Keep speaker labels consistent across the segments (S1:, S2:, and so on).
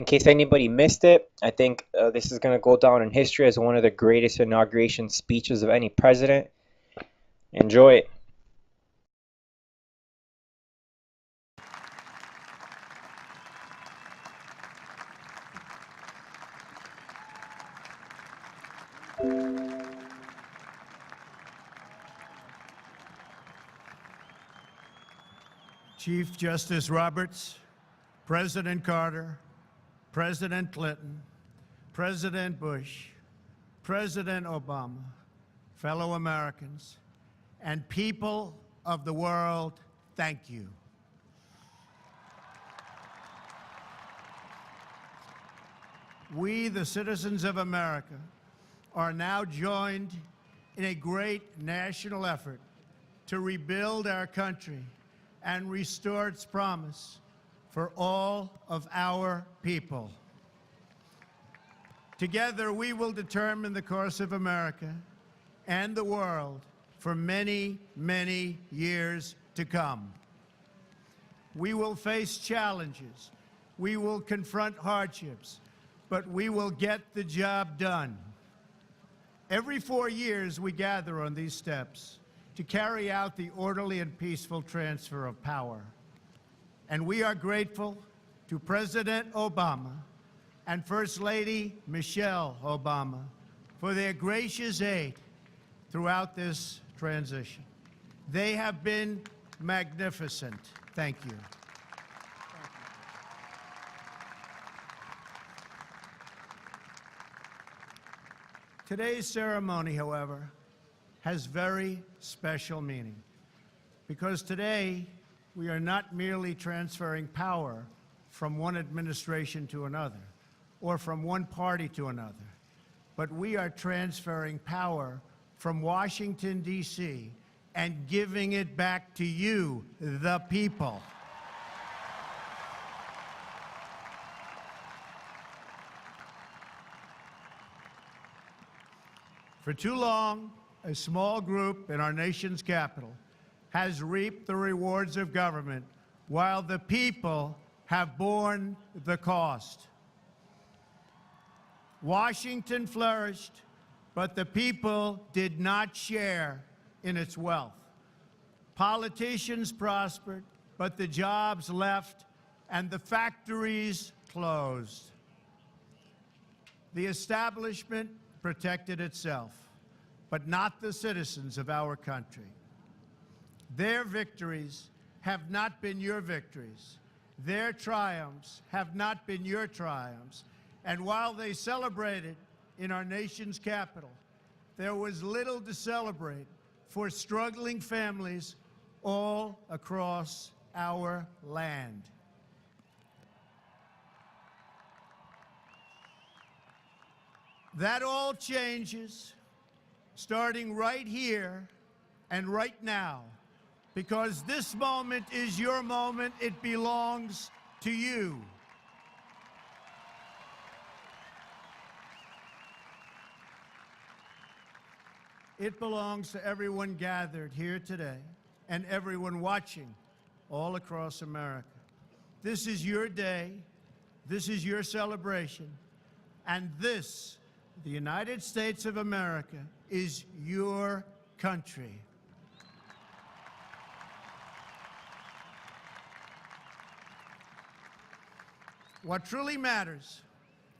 S1: case anybody missed it, I think this is going to go down in history as one of the greatest inauguration speeches of any president. Enjoy it.
S2: Chief Justice Roberts, President Carter, President Clinton, President Bush, President Obama, fellow Americans, and people of the world, thank you. We, the citizens of America, are now joined in a great national effort to rebuild our country and restore its promise for all of our people. Together, we will determine the course of America and the world for many, many years to come. We will face challenges. We will confront hardships, but we will get the job done. Every 4 years, we gather on these steps to carry out the orderly and peaceful transfer of power. And we are grateful to President Obama and First Lady Michelle Obama for their gracious aid throughout this transition. They have been magnificent. Thank you. Today's ceremony, however, has very special meaning, because today we are not merely transferring power from one administration to another or from one party to another, but we are transferring power from Washington, D.C., and giving it back to you, the people. For too long, a small group in our nation's capital has reaped the rewards of government while the people have borne the cost. Washington flourished, but the people did not share in its wealth. Politicians prospered, but the jobs left and the factories closed. The establishment protected itself, but not the citizens of our country. Their victories have not been your victories. Their triumphs have not been your triumphs. And while they celebrated in our nation's capital, there was little to celebrate for struggling families all across our land. That all changes starting right here and right now, because this moment is your moment. It belongs to you. It belongs to everyone gathered here today and everyone watching all across America. This is your day. This is your celebration. And this, the United States of America, is your country. What truly matters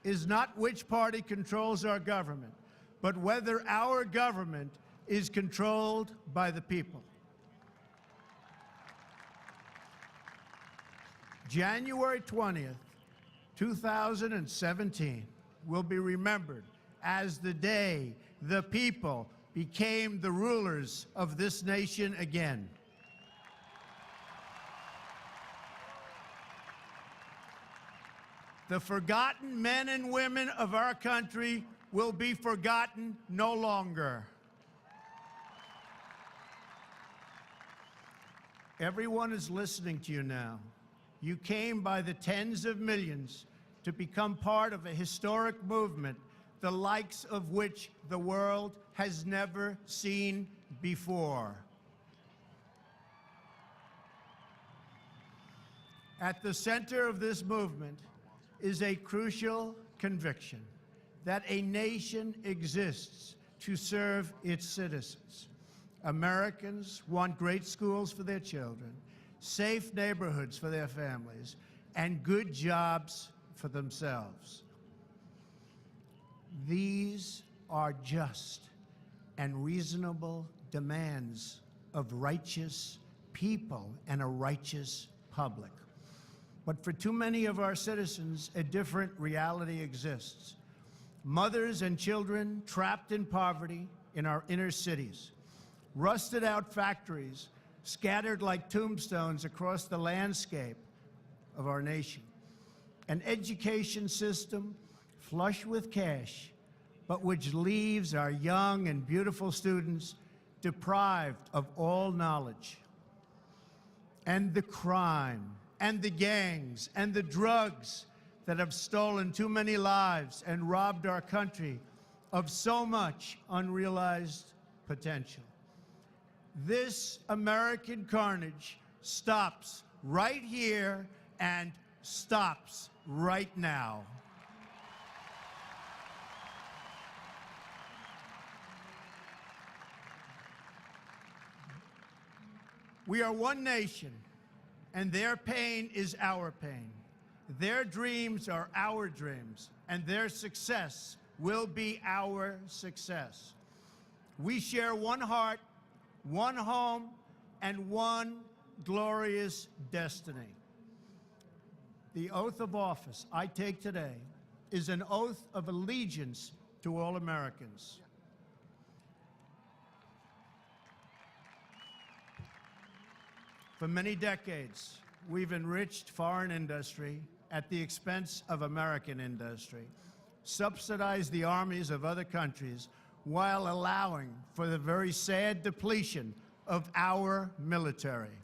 S2: is not which party controls our government, but whether our government is controlled by the people. January 20th, 2017 will be remembered as the day the people became the rulers of this nation again. The forgotten men and women of our country will be forgotten no longer. Everyone is listening to you now. You came by the tens of millions to become part of a historic movement, the likes of which the world has never seen before. At the center of this movement is a crucial conviction that a nation exists to serve its citizens. Americans want great schools for their children, safe neighborhoods for their families, and good jobs for themselves. These are just and reasonable demands of righteous people and a righteous public. But for too many of our citizens, a different reality exists. Mothers and children trapped in poverty in our inner cities, rusted out factories scattered like tombstones across the landscape of our nation, an education system flush with cash, but which leaves our young and beautiful students deprived of all knowledge. And the crime, and the gangs, and the drugs that have stolen too many lives and robbed our country of so much unrealized potential. This American carnage stops right here and stops right now. We are one nation, and their pain is our pain. Their dreams are our dreams, and their success will be our success. We share one heart, one home, and one glorious destiny. The oath of office I take today is an oath of allegiance to all Americans. For many decades, we've enriched foreign industry at the expense of American industry, subsidized the armies of other countries while allowing for the very sad depletion of our military.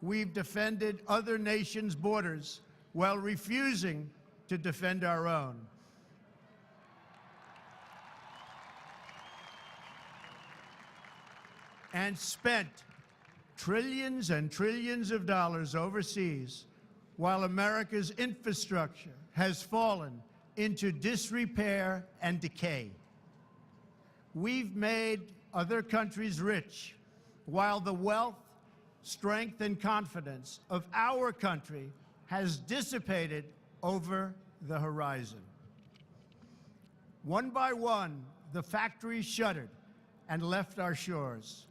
S2: We've defended other nations' borders while refusing to defend our own. And spent trillions and trillions of dollars overseas while America's infrastructure has fallen into disrepair and decay. We've made other countries rich while the wealth, strength, and confidence of our country has dissipated over the horizon. One by one, the factories shuttered and left our shores,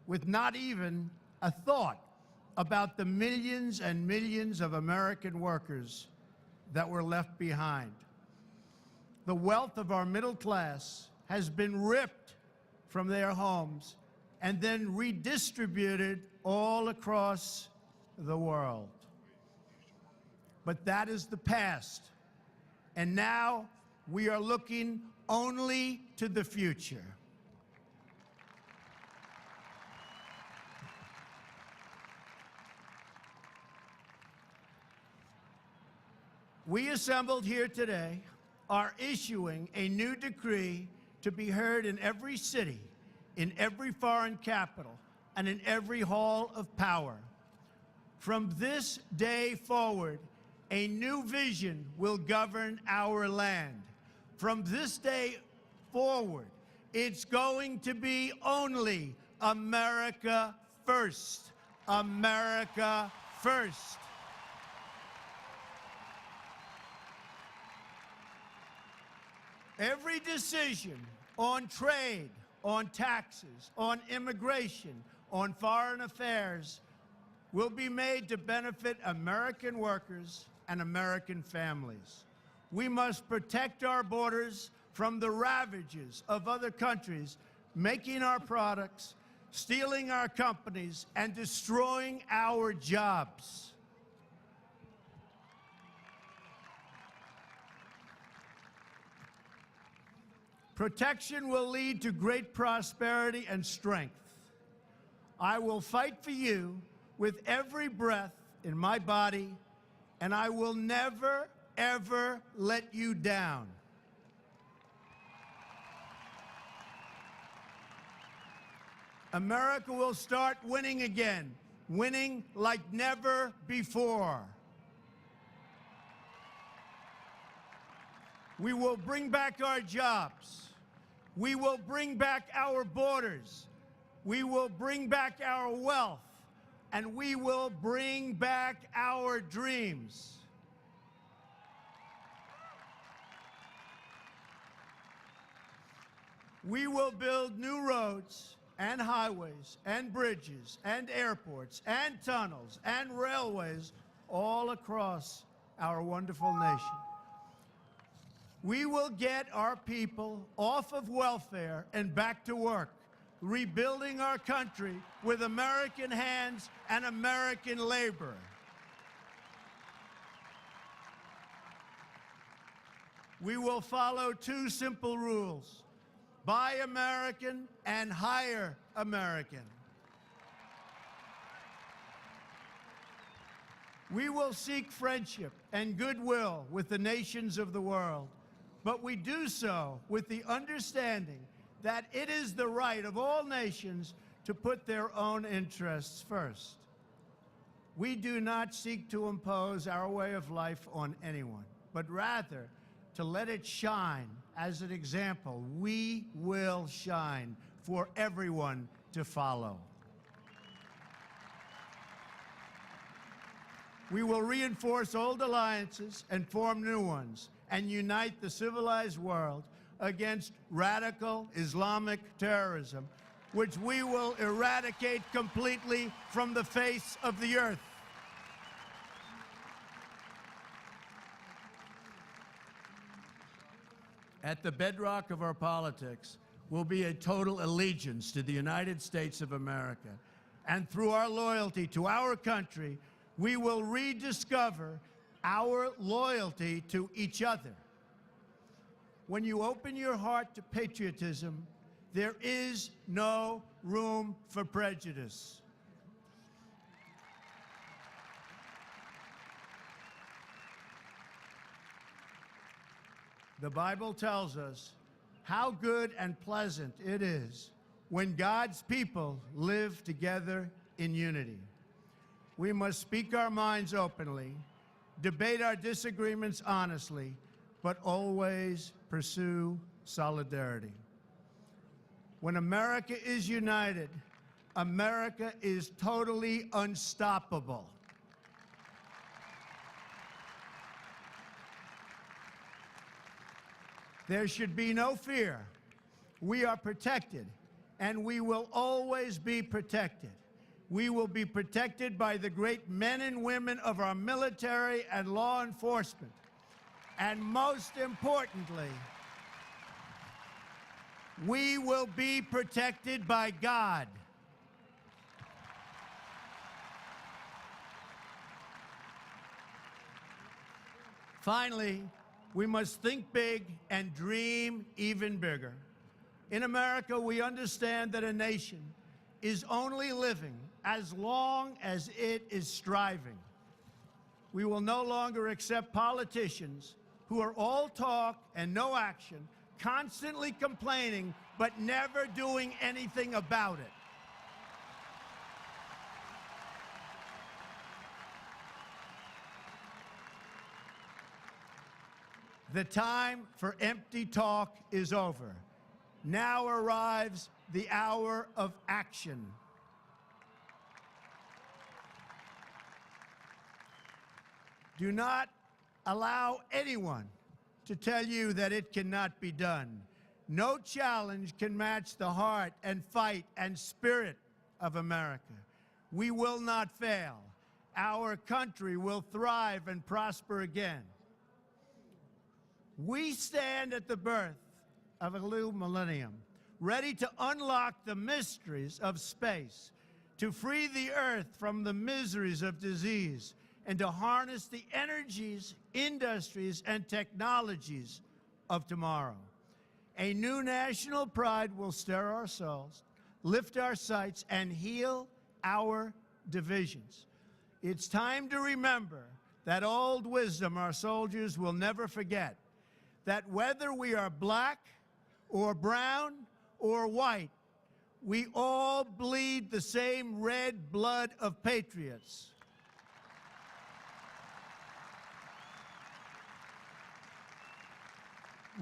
S2: with not even a thought about the millions and millions of American workers that were left behind. The wealth of our middle class has been ripped from their homes and then redistributed all across the world. But that is the past, and now we are looking only to the future. We assembled here today are issuing a new decree to be heard in every city, in every foreign capital, and in every hall of power. From this day forward, a new vision will govern our land. From this day forward, it's going to be only America first. America first. Every decision on trade, on taxes, on immigration, on foreign affairs will be made to benefit American workers and American families. We must protect our borders from the ravages of other countries, making our products, stealing our companies, and destroying our jobs. Protection will lead to great prosperity and strength. I will fight for you with every breath in my body, and I will never, ever let you down. America will start winning again, winning like never before. We will bring back our jobs. We will bring back our borders. We will bring back our wealth. And we will bring back our dreams. We will build new roads and highways and bridges and airports and tunnels and railways all across our wonderful nation. We will get our people off of welfare and back to work, rebuilding our country with American hands and American labor. We will follow two simple rules: buy American and hire American. We will seek friendship and goodwill with the nations of the world, but we do so with the understanding that it is the right of all nations to put their own interests first. We do not seek to impose our way of life on anyone, but rather to let it shine as an example. We will shine for everyone to follow. We will reinforce old alliances and form new ones and unite the civilized world against radical Islamic terrorism, which we will eradicate completely from the face of the earth. At the bedrock of our politics will be a total allegiance to the United States of America. And through our loyalty to our country, we will rediscover our loyalty to each other. When you open your heart to patriotism, there is no room for prejudice. The Bible tells us how good and pleasant it is when God's people live together in unity. We must speak our minds openly, debate our disagreements honestly, but always pursue solidarity. When America is united, America is totally unstoppable. There should be no fear. We are protected, and we will always be protected. We will be protected by the great men and women of our military and law enforcement. And most importantly, we will be protected by God. Finally, we must think big and dream even bigger. In America, we understand that a nation is only living as long as it is striving. We will no longer accept politicians who are all talk and no action, constantly complaining but never doing anything about it. The time for empty talk is over. Now arrives the hour of action. Do not allow anyone to tell you that it cannot be done. No challenge can match the heart and fight and spirit of America. We will not fail. Our country will thrive and prosper again. We stand at the birth of a new millennium, ready to unlock the mysteries of space, to free the earth from the miseries of disease, and to harness the energies, industries, and technologies of tomorrow. A new national pride will stir our souls, lift our sights, and heal our divisions. It's time to remember that old wisdom our soldiers will never forget, that whether we are black or brown or white, we all bleed the same red blood of patriots.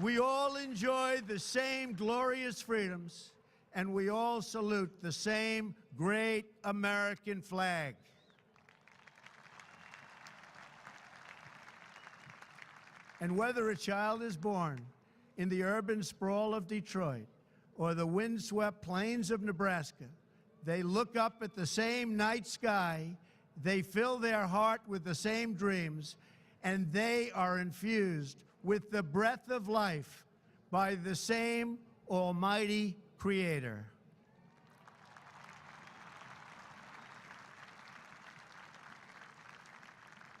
S2: We all enjoy the same glorious freedoms, and we all salute the same great American flag. And whether a child is born in the urban sprawl of Detroit or the windswept plains of Nebraska, they look up at the same night sky, they fill their heart with the same dreams, and they are infused with the breath of life by the same almighty Creator.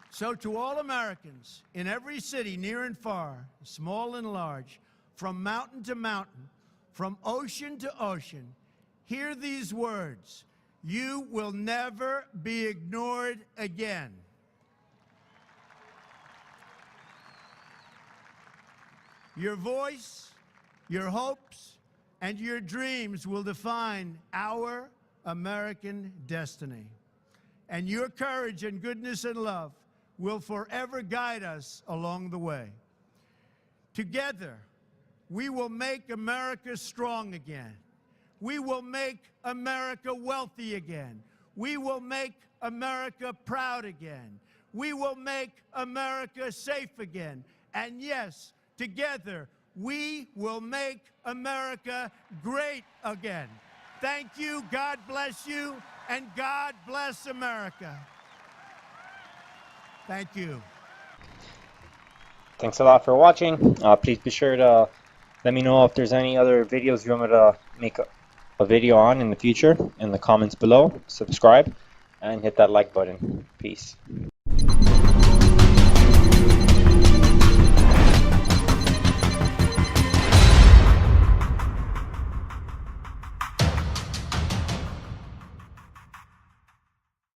S2: So to all Americans in every city, near and far, small and large, from mountain to mountain, from ocean to ocean, hear these words: you will never be ignored again. Your voice, your hopes, and your dreams will define our American destiny. And your courage and goodness and love will forever guide us along the way. Together, we will make America strong again. We will make America wealthy again. We will make America proud again. We will make America safe again. And yes, together, we will make America great again. Thank you, God bless you, and God bless America. Thank you.
S1: Thanks a lot for watching. Please be sure to let me know if there's any other videos you want me to make a video on in the future in the comments below. Subscribe and hit that like button. Peace.